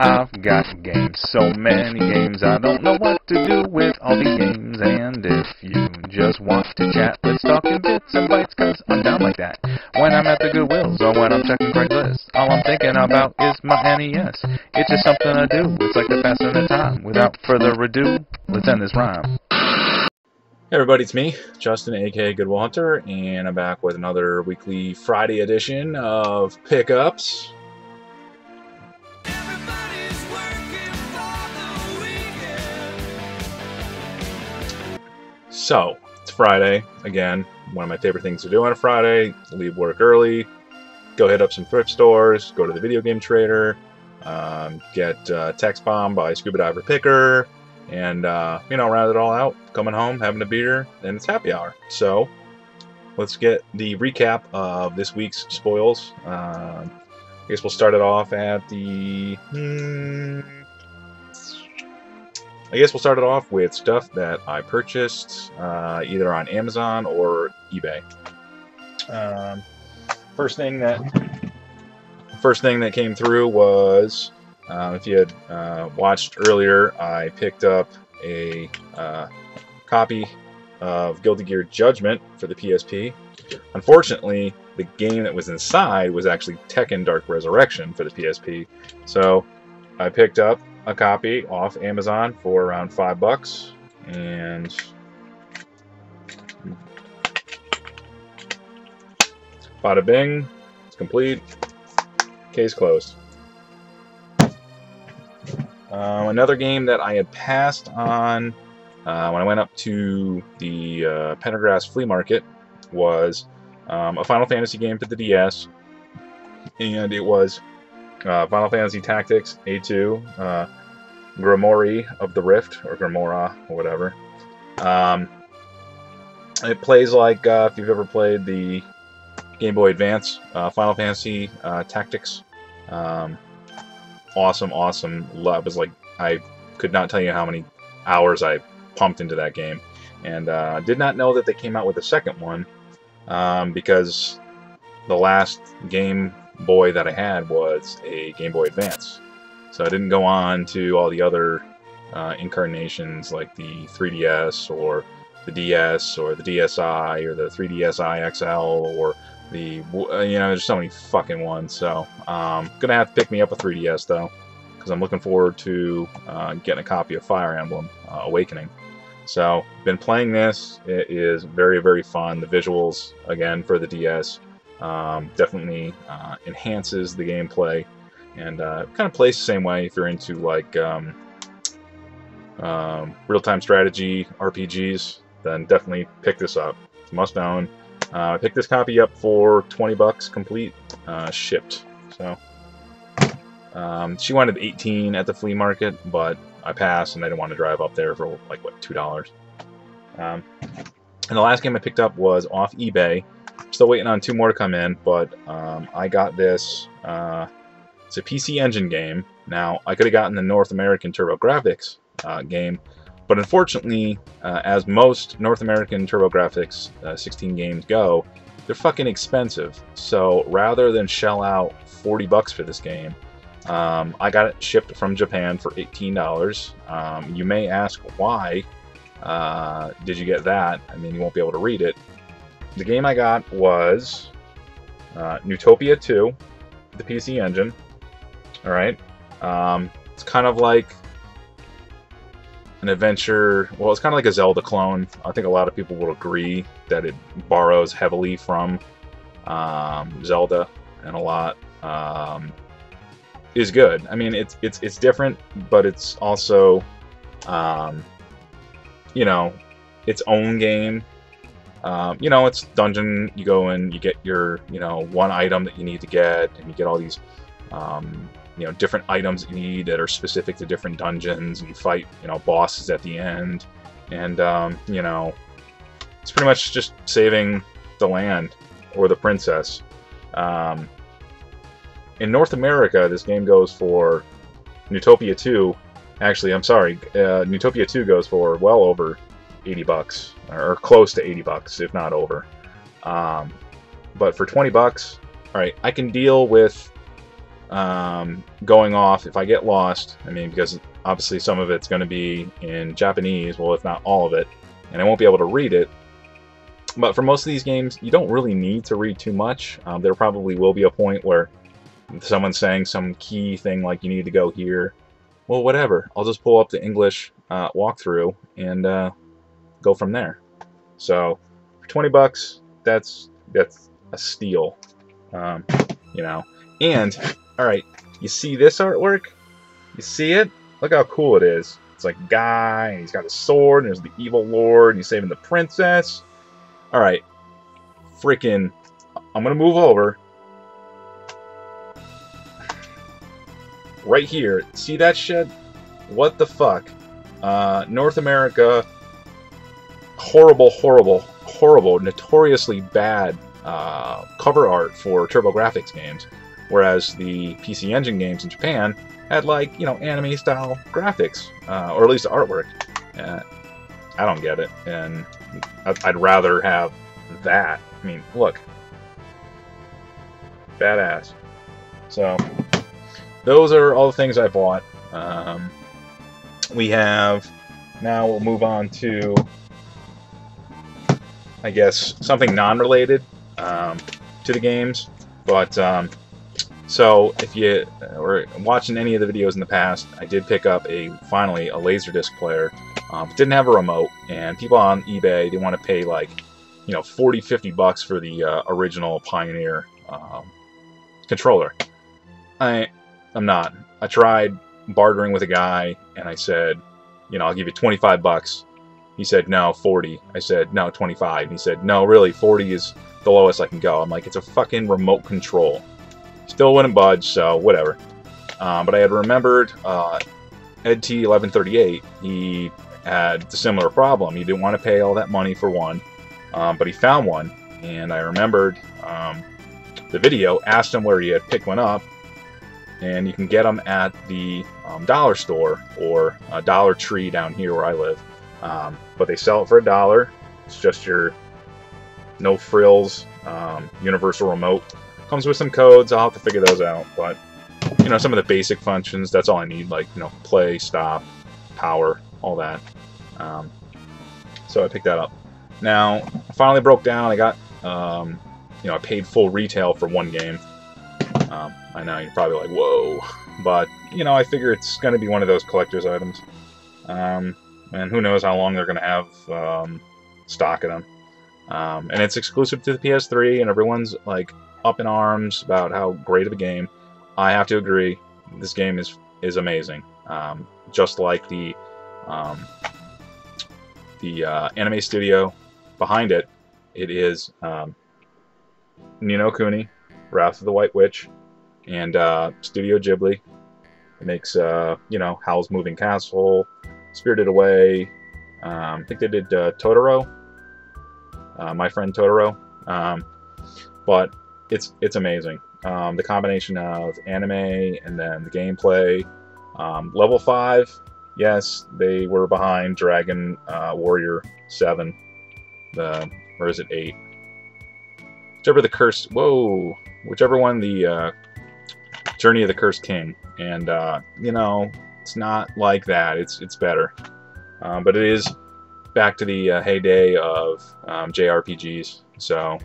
I've got games, so many games, I don't know what to do with all the games. And if you just want to chat, let's talk in bits and bytes, cause I'm down like that. When I'm at the Goodwills or when I'm checking Craigslist, all I'm thinking about is my NES. It's just something I do, it's like the passing of time. Without further ado, let's end this rhyme. Hey everybody, it's me, Justin, aka Goodwill Hunter, and I'm back with another weekly Friday edition of Pickups. So, it's Friday, again, one of my favorite things to do on a Friday, leave work early, go hit up some thrift stores, go to the video game trader, get Text Bomb by Scuba Diver Picker, and, round it all out, coming home, having a beer, and it's happy hour. So, let's get the recap of this week's spoils. I guess we'll start it off at the... I guess we'll start it off with stuff that I purchased either on Amazon or eBay. First thing that came through was, if you had watched earlier, I picked up a copy of Guilty Gear Judgment for the PSP. Unfortunately, the game that was inside was actually Tekken Dark Resurrection for the PSP. So I picked up a copy off Amazon for around $5, and bada bing, it's complete, case closed. Another game that I had passed on when I went up to the Pendergrass Flea Market was a Final Fantasy game for the DS, and it was Final Fantasy Tactics A2, Grimoire of the Rift, or Grimora, or whatever. It plays like if you've ever played the Game Boy Advance Final Fantasy Tactics. Awesome. I could not tell you how many hours I pumped into that game. And did not know that they came out with a second one, because the last Game Boy that I had was a Game Boy Advance, so I didn't go on to all the other incarnations like the 3DS or the DS or the DSi or the 3DSi XL or the there's so many fucking ones. So gonna have to pick me up a 3DS though, because I'm looking forward to getting a copy of Fire Emblem Awakening. So been playing this. It is very, very fun. The visuals again for the DS definitely enhances the gameplay, and kind of plays the same way if you're into like real-time strategy RPGs. Then definitely pick this up. It's a must-own. I picked this copy up for $20 complete, shipped. So she wanted 18 at the flea market, but I passed, and I didn't want to drive up there for like what, $2. And the last game I picked up was off eBay. Still waiting on 2 more to come in, but I got this. It's a PC Engine game. Now, I could have gotten the North American TurboGrafx game, but unfortunately, as most North American TurboGrafx 16 games go, they're fucking expensive. So rather than shell out $40 for this game, I got it shipped from Japan for $18. You may ask, why did you get that? I mean, you won't be able to read it. The game I got was Newtopia 2, the PC Engine. Alright. It's kind of like an adventure. Well, it's kind of like a Zelda clone. I think a lot of people will agree that it borrows heavily from Zelda, and a lot is good. I mean, it's different, but it's also its own game. It's dungeon. You go in, you get your one item that you need to get, and you get all these different items that you need that are specific to different dungeons, and you fight bosses at the end, and it's pretty much just saving the land or the princess. In North America, this game goes for Newtopia 2. Actually, I'm sorry, Newtopia 2 goes for well over $80, or close to $80, if not over. But for $20, all right, I can deal with going off if I get lost. I mean, because obviously some of it's going to be in Japanese, well, if not all of it, and I won't be able to read it. But for most of these games, you don't really need to read too much. There probably will be a point where someone's saying some key thing like you need to go here. Well, whatever. I'll just pull up the English walkthrough and go from there. So for 20 bucks, that's a steal. You know. And all right, you see this artwork? You see it? Look how cool it is. It's like a guy, and he's got a sword, and there's the evil lord, and he's saving the princess. All right, freaking, I'm gonna move over. Right here, see that shit? What the fuck? North America, horrible, notoriously bad cover art for TurboGrafx games, whereas the PC Engine games in Japan had, like, you know, anime-style graphics, or at least artwork. I don't get it, and I'd rather have that. I mean, look. Badass. So, those are all the things I bought. We have... Now we'll move on to, I guess, something non-related to the games. But, so, if you were watching any of the videos in the past, I did pick up finally a Laserdisc player. It didn't have a remote, and people on eBay, they want to pay like, you know, 40, 50 bucks for the original Pioneer controller. I'm not. I tried bartering with a guy, and I said, you know, I'll give you 25 bucks. He said, no, 40. I said, no, 25. And he said, no, really, 40 is the lowest I can go. I'm like, it's a fucking remote control. Still wouldn't budge, so whatever. But I had remembered EdT1138. He had a similar problem. He didn't want to pay all that money for one, but he found one, and I remembered the video, asked him where he had picked one up, and you can get them at the dollar store or Dollar Tree down here where I live. But they sell it for $1. It's just your no frills universal remote. Comes with some codes. I'll have to figure those out, but you know, some of the basic functions, that's all I need, like, you know, play, stop, power, all that. So I picked that up. Now, I finally broke down. I got, you know, I paid full retail for one game. I know you're probably like, whoa, but you know, I figure it's going to be one of those collector's items. And who knows how long they're going to have stock of them. And it's exclusive to the PS3, and everyone's like up in arms about how great of a game. I have to agree, this game is amazing. Just like the anime studio behind it, it is Ni no Kuni, Wrath of the White Witch, and Studio Ghibli. It makes you know, Howl's Moving Castle, Spirited Away. I think they did Totoro, My Friend Totoro. But it's amazing. The combination of anime and then the gameplay. Level 5, yes, they were behind Dragon Warrior 7. Or is it 8? Whichever one, the Journey of the Cursed King. And you know, it's not like that. It's better. But it is back to the heyday of JRPGs. So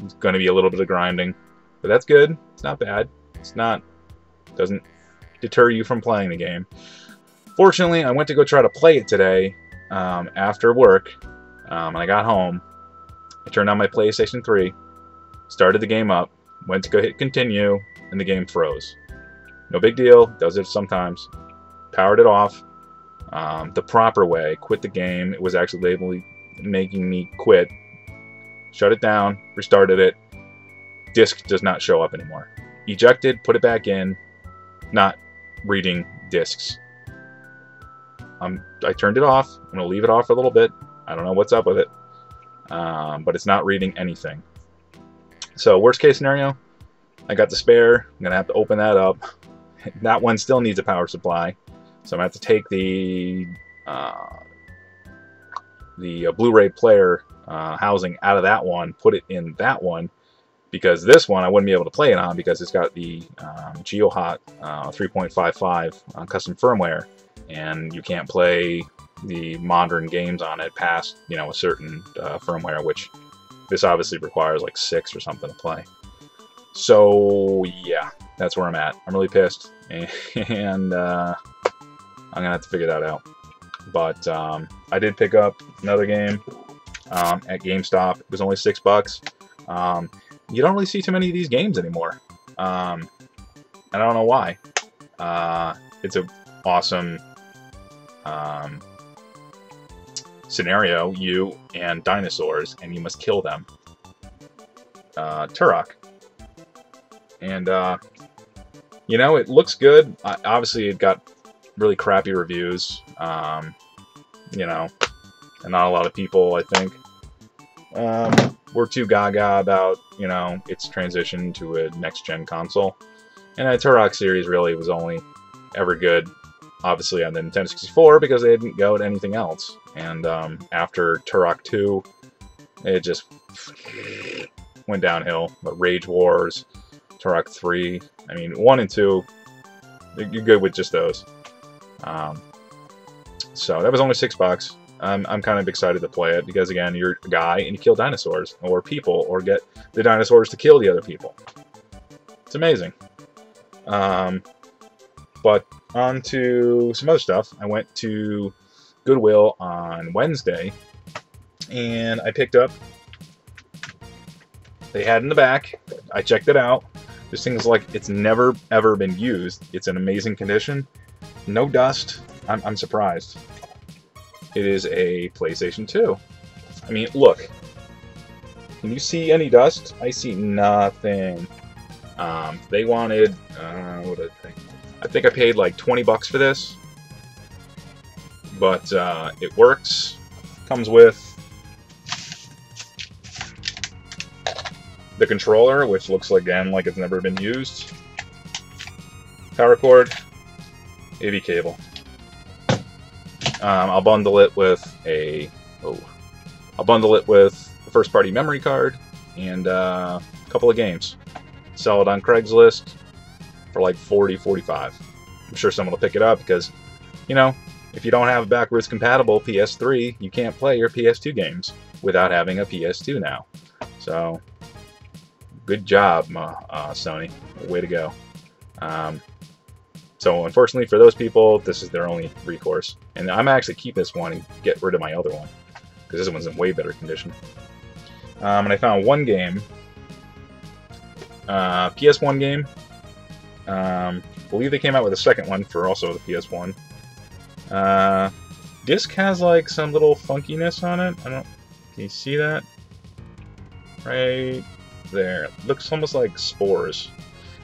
it's going to be a little bit of grinding, but that's good. It's not bad. Doesn't deter you from playing the game. Fortunately, I went to go try to play it today after work, and I got home. I turned on my PlayStation 3, started the game up, went to go hit continue, and the game froze. No big deal, does it sometimes. Powered it off the proper way, quit the game. It was actually making me quit. Shut it down, restarted it. Disk does not show up anymore. Ejected, put it back in, not reading discs. I turned it off. I'm going to leave it off for a little bit. I don't know what's up with it. But it's not reading anything. So worst case scenario, I got the spare. I'm going to have to open that up. That one still needs a power supply. So I'm going to have to take the Blu-ray player housing out of that one, put it in that one, because this one I wouldn't be able to play it on because it's got the GeoHot 3.55 custom firmware, and you can't play the modern games on it past, you know, a certain firmware, which this obviously requires like 6 or something to play. So yeah, that's where I'm at. I'm really pissed, and I'm gonna have to figure that out. But I did pick up another game at GameStop. It was only $6. You don't really see too many of these games anymore. I don't know why. It's an awesome scenario. You and dinosaurs, and you must kill them. Turok. And, you know, it looks good. Obviously, it got really crappy reviews. You know, and not a lot of people, I think, were too gaga about, you know, its transition to a next-gen console. And the Turok series really was only ever good, obviously, on the Nintendo 64 because they didn't go to anything else. And after Turok 2, it just went downhill. But Rage Wars, Turok 3, I mean, 1 and 2, you're good with just those. So that was only $6. I'm kind of excited to play it because, again, you're a guy and you kill dinosaurs or people or get the dinosaurs to kill the other people. It's amazing. But on to some other stuff. I went to Goodwill on Wednesday and I picked up, they had in the back, I checked it out. This thing is like, it's never ever been used. It's in amazing condition. No dust. I'm surprised. It is a PlayStation 2. I mean, look. Can you see any dust? I see nothing. They wanted, what did I think? I think I paid like 20 bucks for this. But it works. Comes with the controller, which looks again like it's never been used. Power cord, AV cable. I'll bundle it with a first-party memory card and a couple of games. Sell it on Craigslist for like $40, $45. I'm sure someone will pick it up because, you know, if you don't have a backwards compatible PS3, you can't play your PS2 games without having a PS2 now. So, good job, Sony. Way to go. So unfortunately for those people, this is their only recourse. And I'm actually keep this one and get rid of my other one, because this one's in way better condition. And I found one game, PS1 game. I believe they came out with a second one for also the PS1. Disc has like some little funkiness on it. Can you see that? Right there. It looks almost like spores.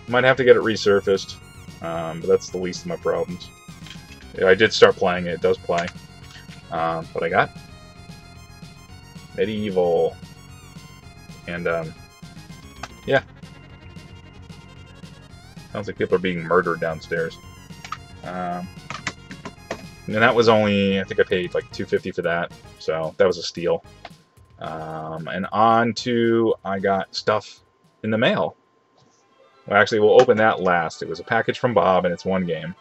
Might have to get it resurfaced. But that's the least of my problems. Yeah, I did start playing it. It does play. But I got Medieval. And, yeah. Sounds like people are being murdered downstairs. And that was only, I think I paid like $2.50 for that. So that was a steal. And on to, I got stuff in the mail. Well, actually, we'll open that last. It was a package from Bob, and it's one game.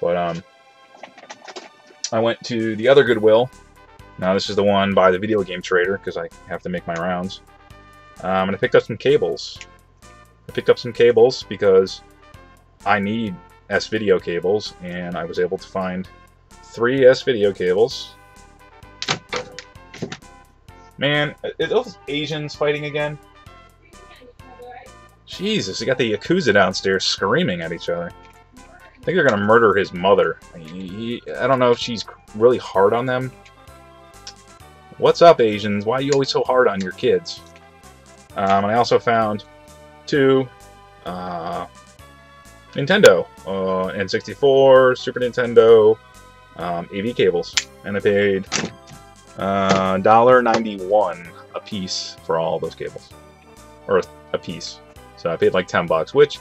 But I went to the other Goodwill. Now, this is the one by the Video Game Trader, because I have to make my rounds. And I picked up some cables. I picked up some cables because I need S-video cables, and I was able to find 3 S-video cables. Man, are those Asians fighting again? Jesus, they got the Yakuza downstairs screaming at each other. I think they're going to murder his mother. I don't know if she's really hard on them. What's up, Asians? Why are you always so hard on your kids? And I also found 2 Nintendo, N64, Super Nintendo, AV cables. And I paid $1.91 a piece for all those cables. Or a piece. So I paid like 10 bucks, which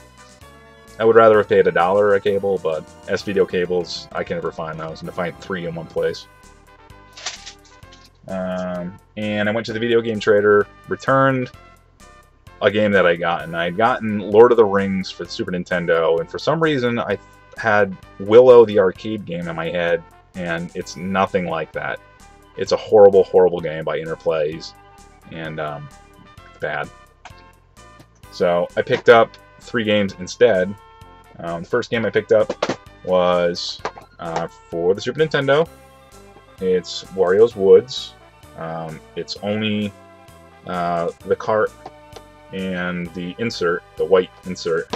I would rather have paid $1 a cable, but S-video cables, I can never find those, and to find 3 in one place. And I went to the Video Game Trader, returned a game that I got, and I had gotten Lord of the Rings for the Super Nintendo, and for some reason I had Willow the arcade game in my head, and it's nothing like that. It's a horrible, horrible game by Interplays, and bad. So I picked up 3 games instead. The first game I picked up was for the Super Nintendo. It's Wario's Woods. It's only the cart and the insert, the white insert.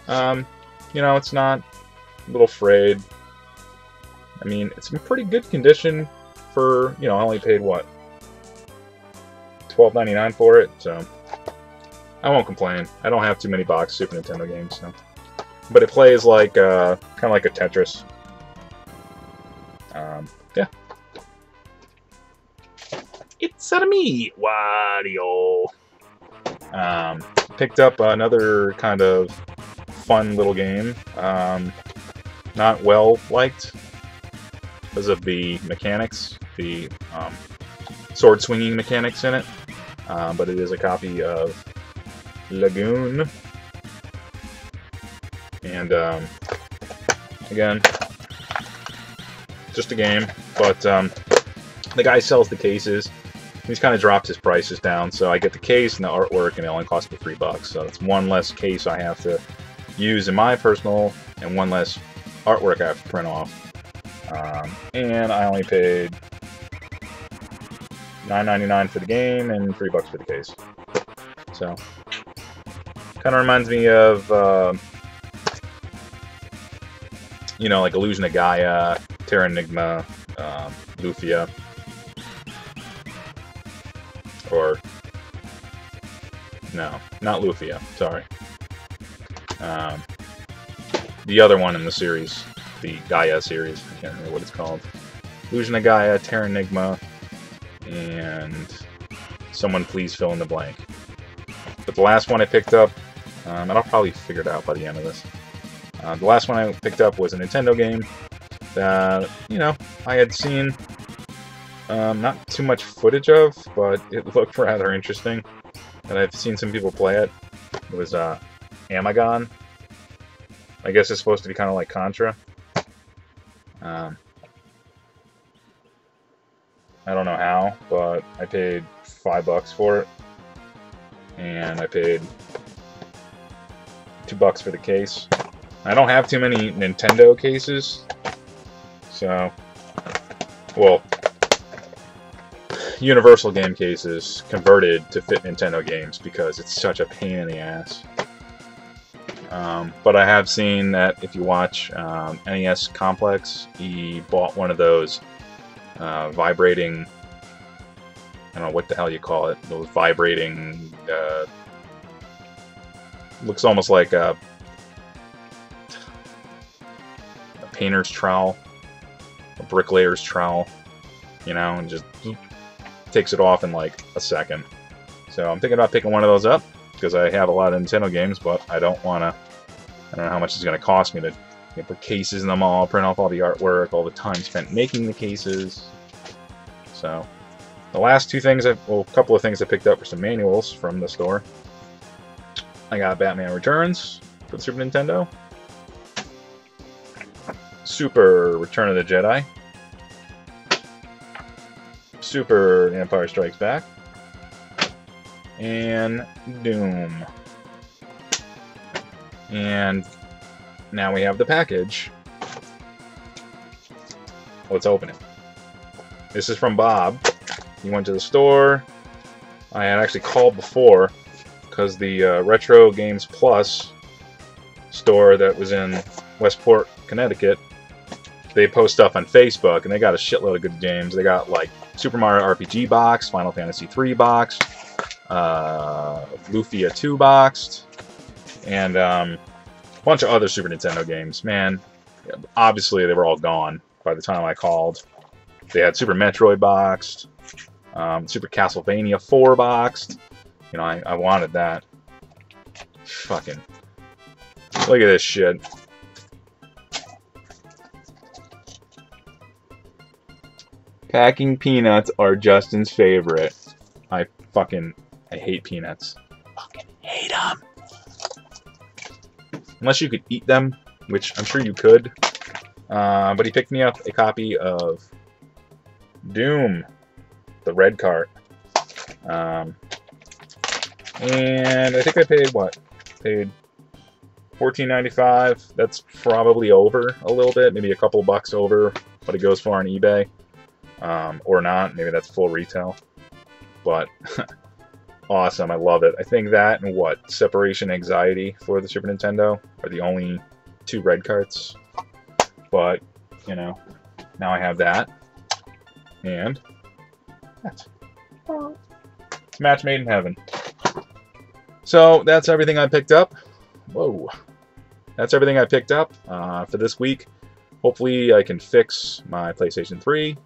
You know, it's not a little frayed. I mean, it's in pretty good condition for, you know, I only paid, what, $12.99 for it, so I won't complain. I don't have too many box Super Nintendo games, so. But it plays like, kind of like a Tetris. Yeah. It's me, Wario. Picked up another kind of fun little game. Not well liked because of the mechanics, the sword swinging mechanics in it. But it is a copy of Lagoon. And again, just a game, but the guy sells the cases. He's kind of dropped his prices down, so I get the case and the artwork, and it only costs me $3. So it's one less case I have to use in my personal, and one less artwork I have to print off. And I only paid $9.99 for the game and $3 for the case. So kind of reminds me of you know, like Illusion of Gaia, Terra Enigma, Lufia, or no, not Lufia. Sorry, the other one in the series, the Gaia series. I can't remember what it's called. Illusion of Gaia, Terra Enigma, and someone please fill in the blank. But the last one I picked up, and I'll probably figure it out by the end of this. The last one I picked up was a Nintendo game that, you know, I had seen not too much footage of, but it looked rather interesting, and I've seen some people play it. It was Amagon. I guess it's supposed to be kind of like Contra. I don't know how, but I paid $5 for it, and I paid $2 for the case. I don't have too many Nintendo cases, so, well, Universal game cases converted to fit Nintendo games because it's such a pain in the ass. But I have seen that if you watch NES Complex, he bought one of those vibrating, I don't know what the hell you call it, those vibrating, looks almost like a painter's trowel, a bricklayer's trowel, you know, and just takes it off in like a second. So I'm thinking about picking one of those up because I have a lot of Nintendo games, but I don't want to, I don't know how much it's going to cost me to put cases in them all, print off all the artwork, all the time spent making the cases. So the last two things, well, a couple of things I picked up were some manuals from the store. I got Batman Returns for the Super Nintendo, Super Return of the Jedi, Super Empire Strikes Back, and Doom. And now we have the package. Let's open it. This is from Bob. He went to the store. I had actually called before because the Retro Games Plus store that was in Westport, Connecticut, they post stuff on Facebook, and they got a shitload of good games. They got like Super Mario RPG boxed, Final Fantasy 3 boxed, Lufia 2 boxed, and a bunch of other Super Nintendo games. Man, obviously they were all gone by the time I called. They had Super Metroid boxed, Super Castlevania 4 boxed. You know, I wanted that. Fucking look at this shit. Packing peanuts are Justin's favorite. I hate peanuts. Fucking eat them. Unless you could eat them, which I'm sure you could. But he picked me up a copy of Doom, the red cart. And I think I paid, what? Paid $14.95. That's probably over a little bit, maybe a couple bucks over what it goes for on eBay. Or not, maybe that's full retail. But awesome, I love it. I think that and what? Separation Anxiety for the Super Nintendo are the only two red carts. But, you know, now I have that. And that's it's a match made in heaven. So that's everything I picked up. Whoa. That's everything I picked up for this week. Hopefully I can fix my PlayStation 3,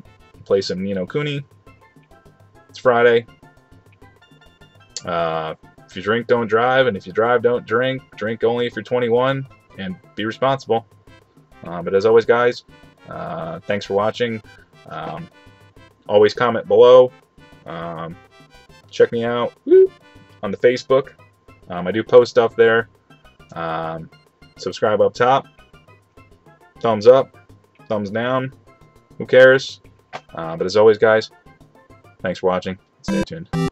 play some Ni no Kuni. It's Friday. If you drink, don't drive, and if you drive, don't drink. Drink only if you're 21, and be responsible. But as always, guys, thanks for watching. Always comment below. Check me out on the Facebook. I do post stuff there. Subscribe up top. Thumbs up. Thumbs down. Who cares? But as always, guys, thanks for watching. Stay tuned.